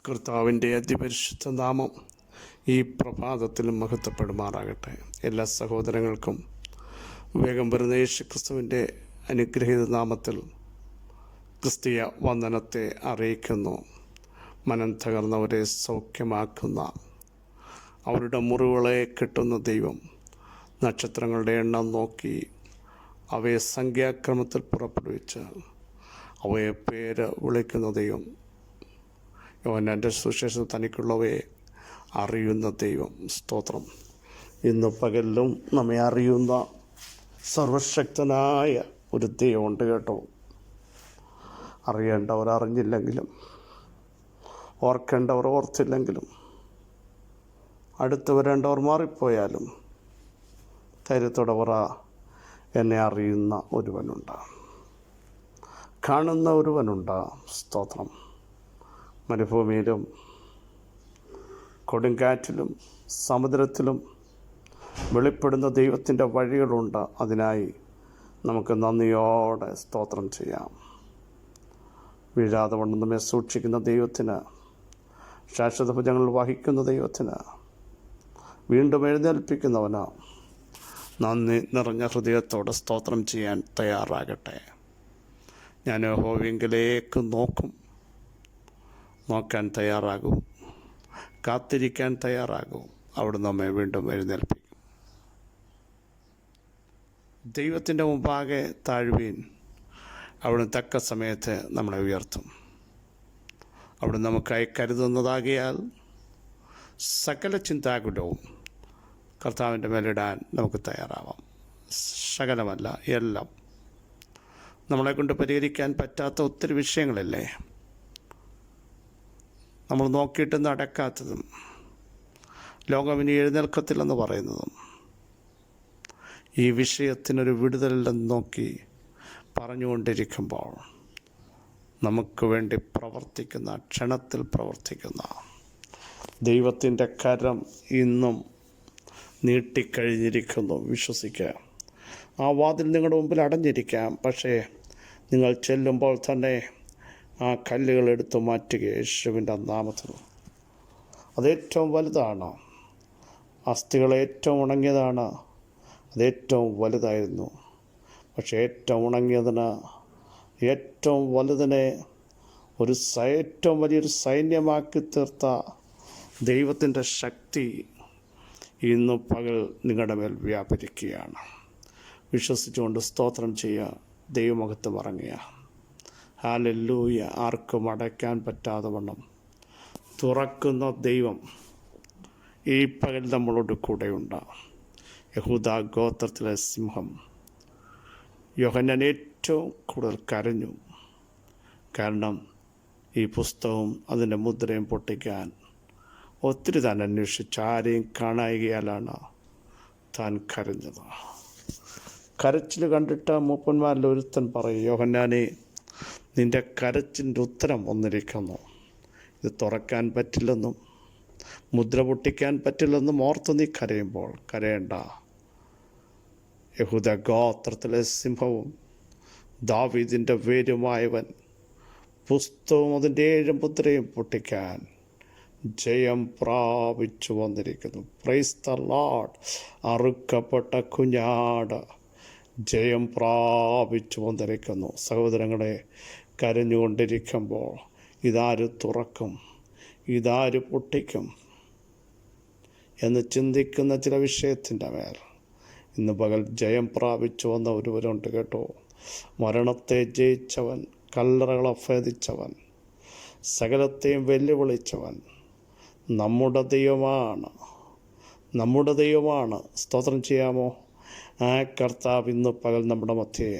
കർത്താവിൻ്റെ അതിപരിശുദ്ധ നാമം ഈ പ്രഭാതത്തിലും മഹത്വപ്പെടുമാറാകട്ടെ. എല്ലാ സഹോദരങ്ങൾക്കും വേഗം വരുന്ന യേശുക്രിസ്തുവിൻ്റെ അനുഗ്രഹീത നാമത്തിൽ ക്രിസ്തീയ വന്ദനത്തെ അറിയിക്കുന്നു. മനം തകർന്നവരെ സൗഖ്യമാക്കുന്ന, അവരുടെ മുറിവുകളെ കെട്ടുന്ന ദൈവം, നക്ഷത്രങ്ങളുടെ എണ്ണം നോക്കി അവയെ സംഖ്യാക്രമത്തിൽ പുറപ്പെടുവിച്ച് അവയെ പേര് വിളിക്കുന്ന ദൈവം, യോഹന്നാൻ്റെ സുവിശേഷം തനിക്കുള്ളവയെ അറിയുന്ന ദൈവം. സ്തോത്രം. ഇന്ന് പകലിലും നമ്മെ അറിയുന്ന സർവശക്തനായ ഒരു ദൈവമുണ്ട് കേട്ടോ. അറിയേണ്ടവർ അറിഞ്ഞില്ലെങ്കിലും, ഓർക്കേണ്ടവർ ഓർത്തില്ലെങ്കിലും, അടുത്ത് വരേണ്ടവർ മാറിപ്പോയാലും ധൈര്യത്തോടെ പറ, എന്നെ അറിയുന്ന ഒരുവനുണ്ട്, കാണുന്ന ഒരുവനുണ്ട്. സ്തോത്രം. മരുഭൂമിയിലും കൊടുങ്കാറ്റിലും സമുദ്രത്തിലും വെളിപ്പെടുന്ന ദൈവത്തിൻ്റെ വഴികളുണ്ട്. അതിനായി നമുക്ക് നന്ദിയോടെ സ്തോത്രം ചെയ്യാം. വീഴാതെ കൊണ്ട് നമ്മെ സൂക്ഷിക്കുന്ന ദൈവത്തിന്, ശാശ്വത ഭുജങ്ങൾ വഹിക്കുന്ന ദൈവത്തിന്, വീണ്ടും എഴുന്നേൽപ്പിക്കുന്നവന് നന്ദി നിറഞ്ഞ ഹൃദയത്തോടെ സ്തോത്രം ചെയ്യാൻ തയ്യാറാകട്ടെ. ഞാൻ യഹോവയിലേക്ക് നോക്കാൻ തയ്യാറാകും, കാത്തിരിക്കാൻ തയ്യാറാകും. അവിടുന്ന് നമ്മെ വീണ്ടും എഴുന്നേൽപ്പിക്കും. ദൈവത്തിൻ്റെ മുമ്പാകെ താഴ്വീൻ, അവിടുന്ന് തക്ക സമയത്ത് നമ്മളെ ഉയർത്തും. അവിടുന്ന് നമുക്കായി കരുതുന്നതാകിയാൽ സകല ചിന്താകുലവും കർത്താവിൻ്റെ മേലിടാൻ നമുക്ക് തയ്യാറാവാം. സകലമല്ല, എല്ലാം. നമ്മളെക്കൊണ്ട് പരിഹരിക്കാൻ പറ്റാത്ത ഒത്തിരി വിഷയങ്ങളല്ലേ നമ്മൾ നോക്കിയിട്ട് നടക്കാത്തതും, ലോകം ഇനി എഴുന്നേൽക്കത്തില്ലെന്ന് പറയുന്നതും, ഈ വിഷയത്തിനൊരു വിടുതലില്ലെന്ന് നോക്കി പറഞ്ഞുകൊണ്ടിരിക്കുമ്പോൾ നമുക്ക് വേണ്ടി പ്രവർത്തിക്കുന്ന, ക്ഷണത്തിൽ പ്രവർത്തിക്കുന്ന ദൈവത്തിൻ്റെ കരം ഇന്നും നീട്ടിക്കഴിഞ്ഞിരിക്കുന്നു. വിശ്വസിക്കുക. ആ വാതിൽ നിങ്ങളുടെ മുമ്പിൽ അടഞ്ഞിരിക്കാം, പക്ഷേ നിങ്ങൾ ചെല്ലുമ്പോൾ തന്നെ ആ കല്ലുകൾ എടുത്തു മാറ്റുക യേശുവിൻ്റെ നാമത്തിൽ. അതേറ്റവും വലുതാണ്. അസ്ഥികൾ ഏറ്റവും ഉണങ്ങിയതാണ്, അതേറ്റവും വലുതായിരുന്നു. പക്ഷേ ഏറ്റവും ഉണങ്ങിയതിന്, ഏറ്റവും വലുതിനെ ഏറ്റവും വലിയൊരു സൈന്യമാക്കി തീർത്ത ദൈവത്തിൻ്റെ ശക്തി ഇന്ന് പകൽ നിങ്ങളുടെ മേൽ വ്യാപരിക്കുകയാണ്. വിശ്വസിച്ചുകൊണ്ട് സ്തോത്രം ചെയ്യുക. ദൈവമഹത്വം ഇറങ്ങിയ ഹല്ലേലൂയ. ആർക്കും അടയ്ക്കാൻ പറ്റാതെ വണ്ണം തുറക്കുന്ന ദൈവം ഈ പകൽ നമ്മളോട് കൂടെയുണ്ട്. യഹൂദാ ഗോത്രത്തിലെ സിംഹം യോഹന്നാൻ ഏറ്റവും കൂടുതൽ കരഞ്ഞു. കാരണം ഈ പുസ്തകവും അതിൻ്റെ മുദ്രയും പൊട്ടിക്കാൻ ഒത്തിരി താൻ അന്വേഷിച്ച് ആരെയും കാണായികയാലാണ് താൻ കരഞ്ഞത്. കരച്ചിൽ കണ്ടിട്ട് മൂപ്പന്മാരിൽ ഒരുത്തൻ പറയും, യോഹന്നാനെ, നിൻ്റെ കരച്ചിൻ്റെ ഉത്തരം വന്നിരിക്കുന്നു. ഇത് തുറക്കാൻ പറ്റില്ലെന്നും മുദ്ര പൊട്ടിക്കാൻ പറ്റില്ലെന്നും ഓർത്ത് നീ കരയുമ്പോൾ കരയേണ്ട. യഹൂദ ഗോത്രത്തിലെ സിംഹവും ദാവീദിൻ്റെ വേരുമായവൻ പുസ്തകവും അതിൻ്റെ 7 മുദ്രയും പൊട്ടിക്കാൻ ജയം പ്രാപിച്ചു വന്നിരിക്കുന്നു. Praise the Lord. അറുക്കപ്പെട്ട കുഞ്ഞാട് ജയം പ്രാപിച്ചു വന്നിരിക്കുന്നു. സഹോദരങ്ങളെ, കരഞ്ഞുകൊണ്ടിരിക്കുമ്പോൾ ഇതാര് തുറക്കും, ഇതാര് പൊട്ടിക്കും എന്ന് ചിന്തിക്കുന്ന ചില വിഷയത്തിൻ്റെ മേൽ ഇന്ന് പകൽ ജയം പ്രാപിച്ചു വന്ന ഒരുവരുണ്ട് കേട്ടോ. മരണത്തെ ജയിച്ചവൻ, കല്ലറകളെ ഭേദിച്ചവൻ, സകലത്തെയും വെല്ലുവിളിച്ചവൻ നമ്മുടെ ദൈവമാണ്. നമ്മുടെ ദൈവമാണ്. സ്തോത്രം ചെയ്യാമോ? ആ കർത്താവ് ഇന്ന് പകൽ നമ്മുടെ മധ്യേ,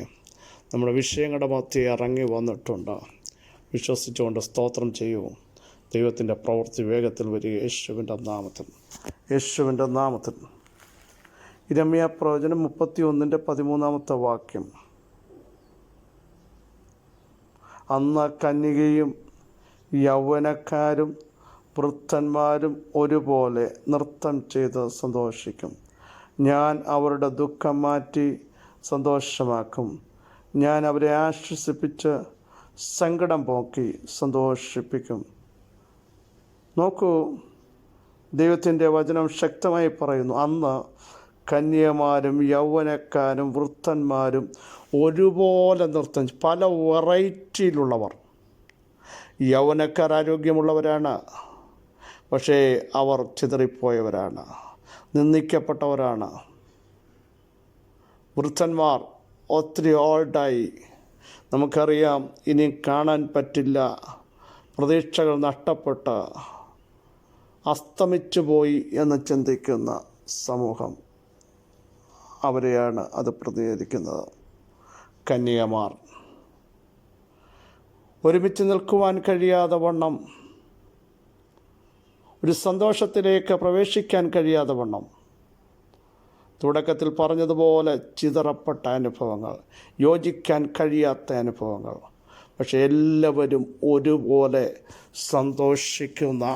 നമ്മുടെ വിഷയങ്ങളുടെ മധ്യേ ഇറങ്ങി വന്നിട്ടുണ്ട്. വിശ്വസിച്ചുകൊണ്ട് സ്തോത്രം ചെയ്യൂ. ദൈവത്തിൻ്റെ പ്രവൃത്തി വേഗത്തിൽ വരിക യേശുവിൻ്റെ നാമത്തിൽ. യേശുവിൻ്റെ നാമത്തിൽ. ഇരമ്യാ പ്രവചനം 31:13 വാക്യം. അന്ന് കന്യകയും യൗവനക്കാരും വൃദ്ധന്മാരും ഒരുപോലെ നൃത്തം ചെയ്ത് സന്തോഷിക്കും. ഞാൻ അവരുടെ ദുഃഖം മാറ്റി സന്തോഷമാക്കും. ഞാൻ അവരെ ആശ്വസിപ്പിച്ച് സങ്കടം പോക്കി സന്തോഷിപ്പിക്കും. നോക്കൂ, ദൈവത്തിൻ്റെ വചനം ശക്തമായി പറയുന്നു, അന്ന് കന്യമാരും യൗവനക്കാരും വൃദ്ധന്മാരും ഒരുപോലെ നൃത്തം, പല വെറൈറ്റിയിലുള്ളവർ. യൗവനക്കാർ ആരോഗ്യമുള്ളവരാണ്, പക്ഷേ അവർ ചിതറിപ്പോയവരാണ്, നിന്ദിക്കപ്പെട്ടവരാണ്. വൃദ്ധന്മാർ ഒത്തിരി ഓൾഡായി, നമുക്കറിയാം ഇനി കാണാൻ പറ്റില്ല, പ്രതീക്ഷകൾ നഷ്ടപ്പെട്ട് അസ്തമിച്ചു പോയി എന്ന് ചിന്തിക്കുന്ന സമൂഹം, അവരെയാണ് അത് പ്രതിനിധീകരിക്കുന്നത്. കന്യകമാർ ഒരുമിച്ച് നിൽക്കുവാൻ കഴിയാതെ വണ്ണം, ഒരു സന്തോഷത്തിലേക്ക് പ്രവേശിക്കാൻ കഴിയാതെ വണ്ണം, തുടക്കത്തിൽ പറഞ്ഞതുപോലെ ചിതറപ്പെട്ട അനുഭവങ്ങൾ, യോജിക്കാൻ കഴിയാത്ത അനുഭവങ്ങൾ, പക്ഷെ എല്ലാവരും ഒരുപോലെ സന്തോഷിക്കുന്ന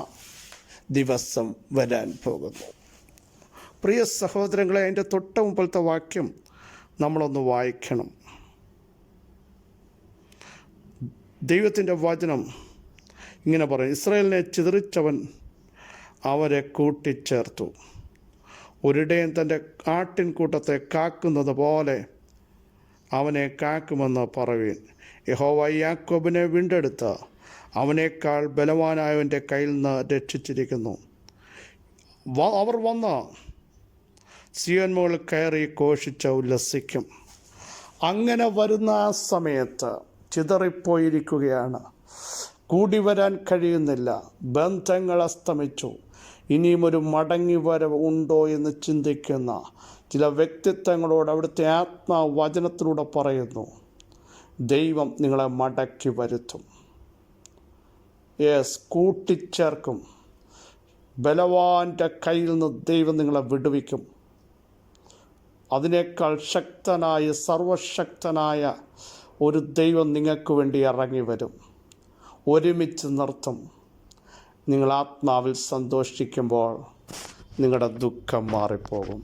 ദിവസം വരാൻ പോകുന്നു. പ്രിയ സഹോദരങ്ങളെ, അതിൻ്റെ തൊട്ട് മുമ്പത്തെ വാക്യം നമ്മളൊന്ന് വായിക്കണം. ദൈവത്തിൻ്റെ വചനം ഇങ്ങനെ പറയും, ഇസ്രായേലിനെ ചിതറിച്ചവൻ അവരെ കൂട്ടിച്ചേർത്തു. ഒരിടയൻ തൻ്റെ ആട്ടിൻകൂട്ടത്തെ കാക്കുന്നത് പോലെ അവനെ കാക്കുമെന്ന് പറയുവിൻ. യഹോവ യാക്കോബിനെ വീണ്ടെടുത്ത് അവനേക്കാൾ ബലവാനായവൻ്റെ കയ്യിൽ നിന്ന് രക്ഷിച്ചിരിക്കുന്നു. അവർ വന്ന് സിയോൻ മുകളിൽ കയറി ഘോഷിച്ച് ഉല്ലസിക്കും. അങ്ങനെ വരുന്ന ആ സമയത്ത് ചിതറിപ്പോയിരിക്കുകയാണ്, കൂടി വരാൻ കഴിയുന്നില്ല, ബന്ധങ്ങൾ അസ്തമിച്ചു, ഇനിയും ഒരു മടങ്ങി വരവ് ഉണ്ടോ എന്ന് ചിന്തിക്കുന്ന ചില വ്യക്തിത്വങ്ങളോട് അവിടുത്തെ ആത്മവചനത്തിലൂടെ പറയുന്നു, ദൈവം നിങ്ങളെ മടക്കി വരുത്തും. കൂട്ടിച്ചേർക്കും. ബലവാൻ്റെ കയ്യിൽ നിന്ന് ദൈവം നിങ്ങളെ വിടുവിക്കും. അതിനേക്കാൾ ശക്തനായ, സർവശക്തനായ ഒരു ദൈവം നിങ്ങൾക്ക് വേണ്ടി ഇറങ്ങി വരും, ഒരുമിച്ച് നിർത്തും. നിങ്ങൾ ആത്മാവിൽ സന്തോഷിക്കുമ്പോൾ നിങ്ങളുടെ ദുഃഖം മാറിപ്പോകും,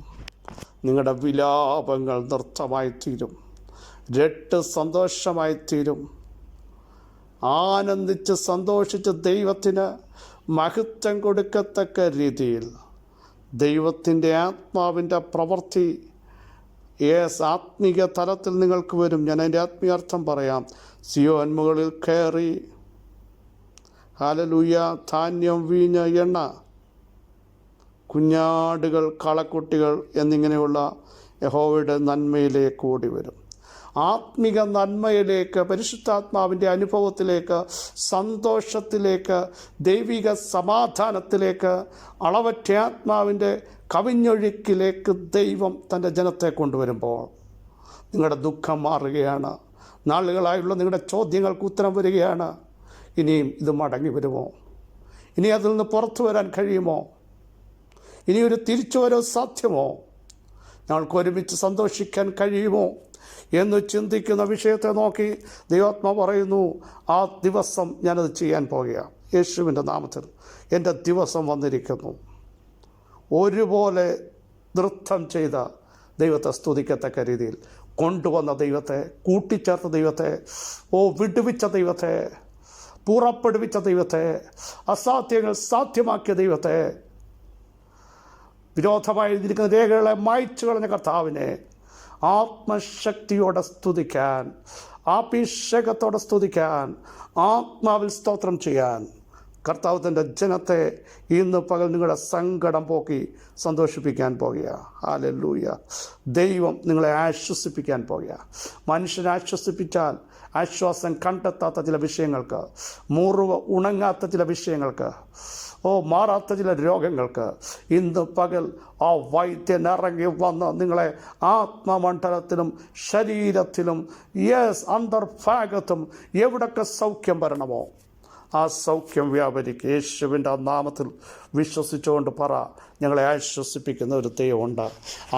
നിങ്ങളുടെ വിലാപങ്ങൾ നൃത്തമായിത്തീരും, രട്ട് സന്തോഷമായിത്തീരും. ആനന്ദിച്ച് സന്തോഷിച്ച് ദൈവത്തിന് മഹത്വം കൊടുക്കത്തക്ക രീതിയിൽ ദൈവത്തിൻ്റെ ആത്മാവിൻ്റെ പ്രവൃത്തി ആത്മീക തലത്തിൽ നിങ്ങൾക്ക് വരും. ഞാൻ അതിൻ്റെ ആത്മീയാർത്ഥം പറയാം. സിയോൻ മുകളിൽ കയറി, ഹല്ലേലൂയ, ധാന്യം, വീഞ്ഞ്, എണ്ണ, കുഞ്ഞാടുകൾ, കാളക്കുട്ടികൾ എന്നിങ്ങനെയുള്ള യഹോവയുടെ നന്മയിലേക്ക് ഓടി വരും. ആത്മിക നന്മയിലേക്ക്, പരിശുദ്ധാത്മാവിൻ്റെ അനുഭവത്തിലേക്ക്, സന്തോഷത്തിലേക്ക്, ദൈവിക സമാധാനത്തിലേക്ക്, അളവറ്റ ആത്മാവിൻ്റെ കവിഞ്ഞൊഴുക്കിലേക്ക് ദൈവം തൻ്റെ ജനത്തെ കൊണ്ടുവരുമ്പോൾ നിങ്ങളുടെ ദുഃഖം മാറുകയാണ്. നാളുകളായുള്ള നിങ്ങളുടെ ചോദ്യങ്ങൾക്ക് ഉത്തരം വരികയാണ്. ഇനിയും ഇത് മടങ്ങി വരുമോ? ഇനി അതിൽ നിന്ന് പുറത്തു വരാൻ കഴിയുമോ? ഇനിയൊരു തിരിച്ചുവരവ് സാധ്യമോ? ഞങ്ങൾക്ക് ഒരുമിച്ച് സന്തോഷിക്കാൻ കഴിയുമോ എന്ന് ചിന്തിക്കുന്ന വിഷയത്തെ നോക്കി ദൈവാത്മാ പറയുന്നു, ആ ദിവസം ഞാനത് ചെയ്യാൻ പോകുകയാണ്. യേശുവിൻ്റെ നാമത്തിൽ എൻ്റെ ദിവസം വന്നിരിക്കുന്നു. ഒരുപോലെ നൃത്തം ചെയ്ത ദൈവത്തെ സ്തുതിക്കത്തക്ക രീതിയിൽ കൊണ്ടുവന്ന ദൈവത്തെ, കൂട്ടിച്ചേർത്ത ദൈവത്തെ, വിടുവിച്ച ദൈവത്തെ, പുറപ്പെടുവിച്ച ദൈവത്തെ, അസാധ്യങ്ങൾ സാധ്യമാക്കിയ ദൈവത്തെ, വിരോധമായി എഴുതിയിരിക്കുന്ന രേഖകളെ മായ്ച്ചു കളഞ്ഞ കർത്താവിനെ ആത്മശക്തിയോടെ സ്തുതിക്കാൻ, അഭിഷേകത്തോടെ സ്തുതിക്കാൻ, ആത്മാവിൽ സ്തോത്രം ചെയ്യാൻ കർത്താവ് തൻ്റെ ജനത്തെ ഇന്ന് പകൽ നിങ്ങളുടെ സങ്കടം പോക്കി സന്തോഷിപ്പിക്കാൻ പോകുക. ഹല്ലേലൂയ. ദൈവം നിങ്ങളെ ആശ്വസിപ്പിക്കാൻ പോകുക. മനുഷ്യനെ ആശ്വസിപ്പിച്ചാൽ ആശ്വാസം കണ്ടെത്താത്ത ചില വിഷയങ്ങൾക്ക്, മുറിവ് ഉണങ്ങാത്ത ചില വിഷയങ്ങൾക്ക്, മാറാത്ത ചില രോഗങ്ങൾക്ക് ഇന്ന് പകൽ ആ വൈദ്യൻ ഇറങ്ങി വന്ന് നിങ്ങളെ ആത്മമണ്ഡലത്തിലും ശരീരത്തിലും അന്തർഭാഗത്തും എവിടൊക്കെ സൗഖ്യം വരണമോ ആ സൗഖ്യം വ്യാപരിക്കുക. യേശുവിൻ്റെ നാമത്തിൽ വിശ്വസിച്ചുകൊണ്ട് പറ, ഞങ്ങളെ ആശ്വസിപ്പിക്കുന്ന ഒരു ദൈവമുണ്ട്.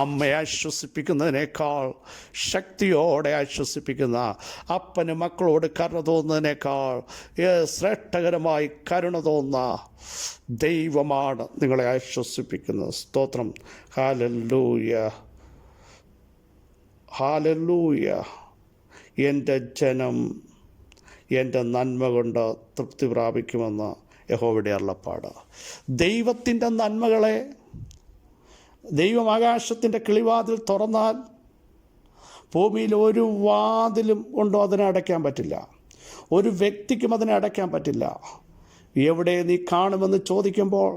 അമ്മയെ ആശ്വസിപ്പിക്കുന്നതിനേക്കാൾ ശക്തിയോടെ ആശ്വസിപ്പിക്കുന്ന, അപ്പന് മക്കളോട് കരുണ തോന്നുന്നതിനേക്കാൾ ശ്രേഷ്ഠകരമായി കരുണ തോന്നുന്ന ദൈവമാണ് നിങ്ങളെ ആശ്വസിപ്പിക്കുന്നത്. സ്തോത്രം. Hallelujah, hallelujah. എൻ്റെ ജനം എൻ്റെ നന്മ കൊണ്ട് തൃപ്തി പ്രാപിക്കുമെന്ന് യഹോവയുടെ അരുളപ്പാട്. ദൈവത്തിൻ്റെ നന്മകളെ ദൈവം ആകാശത്തിൻ്റെ കിളിവാതിൽ തുറന്നാൽ ഭൂമിയിൽ ഒരു വാതിലും കൊണ്ടോ അതിനെ അടയ്ക്കാൻ പറ്റില്ല. ഒരു വ്യക്തിക്കും അതിനെ അടയ്ക്കാൻ പറ്റില്ല. എവിടെ നീ കാണുമെന്ന് ചോദിക്കുമ്പോൾ,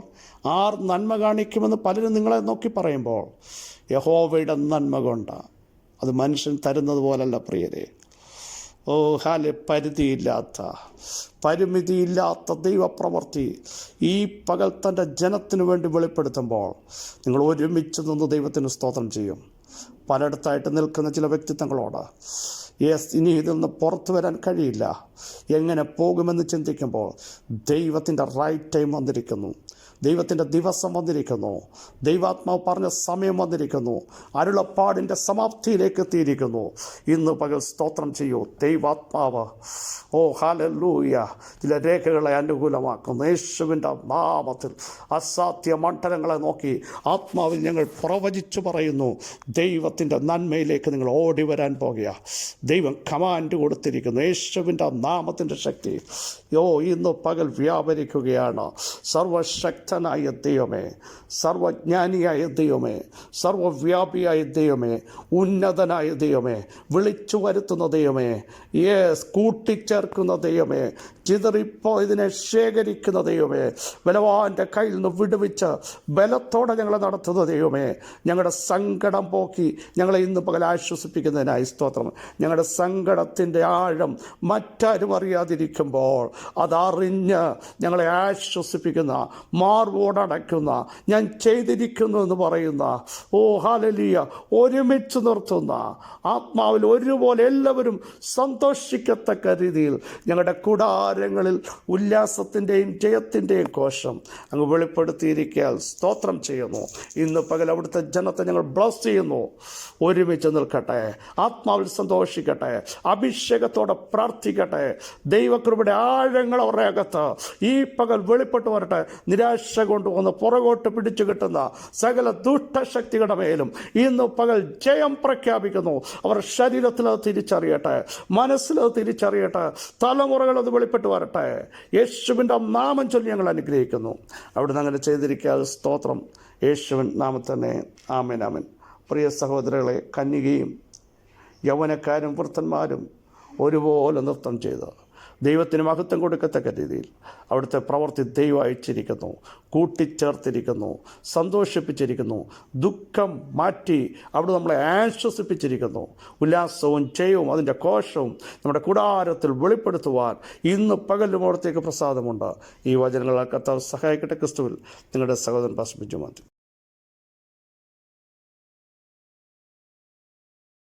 ആർ നന്മ കാണിക്കുമെന്ന് പലരും നിങ്ങളെ നോക്കി പറയുമ്പോൾ, യഹോവയുടെ നന്മ കൊണ്ട്. അത് മനുഷ്യൻ തരുന്നത് പോലല്ല പ്രിയരെ. പരിമിതിയില്ലാത്ത ദൈവപ്രവൃത്തി ഈ പകൽ തൻ്റെ ജനത്തിനു വേണ്ടി വെളിപ്പെടുത്തുമ്പോൾ നിങ്ങൾ ഒരുമിച്ച് നിന്ന് ദൈവത്തിന് സ്തോത്രം ചെയ്യും. പലയിടത്തായിട്ട് നിൽക്കുന്ന ചില വ്യക്തിത്വങ്ങളോട് ഇനി ഇതിൽ നിന്ന് പുറത്തു വരാൻ കഴിയില്ല, എങ്ങനെ പോകുമെന്ന് ചിന്തിക്കുമ്പോൾ ദൈവത്തിൻ്റെ റൈറ്റ് ടൈം വന്നിരിക്കുന്നു, ദൈവത്തിൻ്റെ ദിവസം വന്നിരിക്കുന്നു, ദൈവാത്മാവ് പറഞ്ഞ സമയം വന്നിരിക്കുന്നു, അരുളപ്പാടിൻ്റെ സമാപ്തിയിലേക്ക് എത്തിയിരിക്കുന്നു. ഇന്ന് പകൽ സ്തോത്രം ചെയ്യൂ. ദൈവാത്മാവ് ഹല്ലേലൂയ ചില രേഖകളെ അനുകൂലമാക്കുന്നു. യേശുവിൻ്റെ നാമത്തിൽ അസാധ്യ മണ്ഡലങ്ങളെ നോക്കി ആത്മാവിൽ ഞങ്ങൾ പ്രവചിച്ചു പറയുന്നു, ദൈവത്തിൻ്റെ നന്മയിലേക്ക് നിങ്ങൾ ഓടി വരാൻ പോകുക. ദൈവം കമാൻഡ് കൊടുത്തിരിക്കുന്നു. യേശുവിൻ്റെ നാമത്തിൻ്റെ ശക്തി ഇന്ന് പകൽ വ്യാപരിക്കുകയാണ്. സർവശക്തനായ ദൈവമേ, സർവജ്ഞാനിയായ ദൈവമേ, സർവവ്യാപിയായ ദൈവമേ, ഉന്നതനായ ദൈവമേ, വിളിച്ചു വരുത്തുന്ന ദൈവമേ, കൂട്ടിച്ചേർക്കുന്ന ദൈവമേ, ചിതറിപ്പോയതിനെ ശേഖരിക്കുന്ന ദൈവമേ, ബലവാന്റെ കയ്യിൽ നിന്ന് വിടുവിച്ച് ബലത്തോടെ ഞങ്ങളെ നടത്തുന്ന ദൈവമേ, ഞങ്ങളുടെ സങ്കടം പോക്കി ഞങ്ങളെ ഇന്ന് പകൽ ആശ്വസിപ്പിക്കുന്നതിനായി സ്തോത്രം. ഞങ്ങളുടെ സങ്കടത്തിൻ്റെ ആഴം മറ്റാരും അറിയാതിരിക്കുമ്പോൾ അതറിഞ്ഞ് ഞങ്ങളെ ആശ്വസിപ്പിക്കുന്ന, മാർവോടടയ്ക്കുന്ന, ഞാൻ ചെയ്തിരിക്കുന്നു എന്ന് പറയുന്ന, ഹല്ലേലൂയ, ഒരുമിച്ച് നിർത്തുന്ന, ആത്മാവിൽ ഒരുപോലെ എല്ലാവരും സന്തോഷിക്കത്തക്ക രീതിയിൽ ഞങ്ങളുടെ കൂടാരങ്ങളിൽ ഉല്ലാസത്തിൻ്റെയും ജയത്തിൻ്റെയും കോശം അങ്ങ് വെളിപ്പെടുത്തിയിരിക്കാൻ സ്തോത്രം ചെയ്യുന്നു. ഇന്ന് പകൽ അവിടുത്തെ ജനത്തെ ഞങ്ങൾ ബ്ലസ് ചെയ്യുന്നു. ഒരുമിച്ച് നിൽക്കട്ടെ, ആത്മാവിൽ സന്തോഷിക്കട്ടെ, അഭിഷേകത്തോടെ പ്രാർത്ഥിക്കട്ടെ. ദൈവകൃപയുടെ ആഴങ്ങൾ അവരുടെ അകത്ത് ഈ പകൽ വെളിപ്പെട്ട് വരട്ടെ. നിരാശ കൊണ്ടുവന്ന് പുറകോട്ട് പിടിച്ചു കിട്ടുന്ന സകല ദുഷ്ടശക്തികളുടെ മേലും ഇന്ന് പകൽ ജയം പ്രഖ്യാപിക്കുന്നു. അവർ ശരീരത്തിലത് തിരിച്ചറിയട്ടെ, മനസ്സിലത് തിരിച്ചറിയട്ടെ, തലമുറകളത് വെളിപ്പെട്ട് വരട്ടെ. യേശുവിൻ്റെ നാമം ചൊല്ലി ഞങ്ങൾ അനുഗ്രഹിക്കുന്നു. അവിടുന്ന് അങ്ങനെ ചെയ്തിരിക്കാതെ സ്തോത്രം. യേശുവിൻ നാമത്തന്നെ ആമേൻ ആമേൻ. പ്രിയ സഹോദരങ്ങളെ, കന്യകയും യൗവനക്കാരും വൃദ്ധന്മാരും ഒരുപോലെ നൃത്തം ചെയ്ത് ദൈവത്തിന് മഹത്വം കൊടുക്കത്തക്ക രീതിയിൽ അവിടുത്തെ പ്രവൃത്തി ദൈവം അയച്ചിരിക്കുന്നു, കൂട്ടിച്ചേർത്തിരിക്കുന്നു, സന്തോഷിപ്പിച്ചിരിക്കുന്നു. ദുഃഖം മാറ്റി അവിടെ നമ്മളെ ആശ്വസിപ്പിച്ചിരിക്കുന്നു. ഉല്ലാസവും ജയവും അതിൻ്റെ കോശവും നമ്മുടെ കൂടാരത്തിൽ വെളിപ്പെടുത്തുവാൻ ഇന്ന് പകലും അവിടത്തേക്ക് പ്രസാദമുണ്ട്. ഈ വചനങ്ങളെ കർത്താവ് സഹായിക്കട്ടെ. ക്രിസ്തുവിൽ നിങ്ങളുടെ സഹോദരൻ പാസ്റ്റർ ബിജു മാത്യു.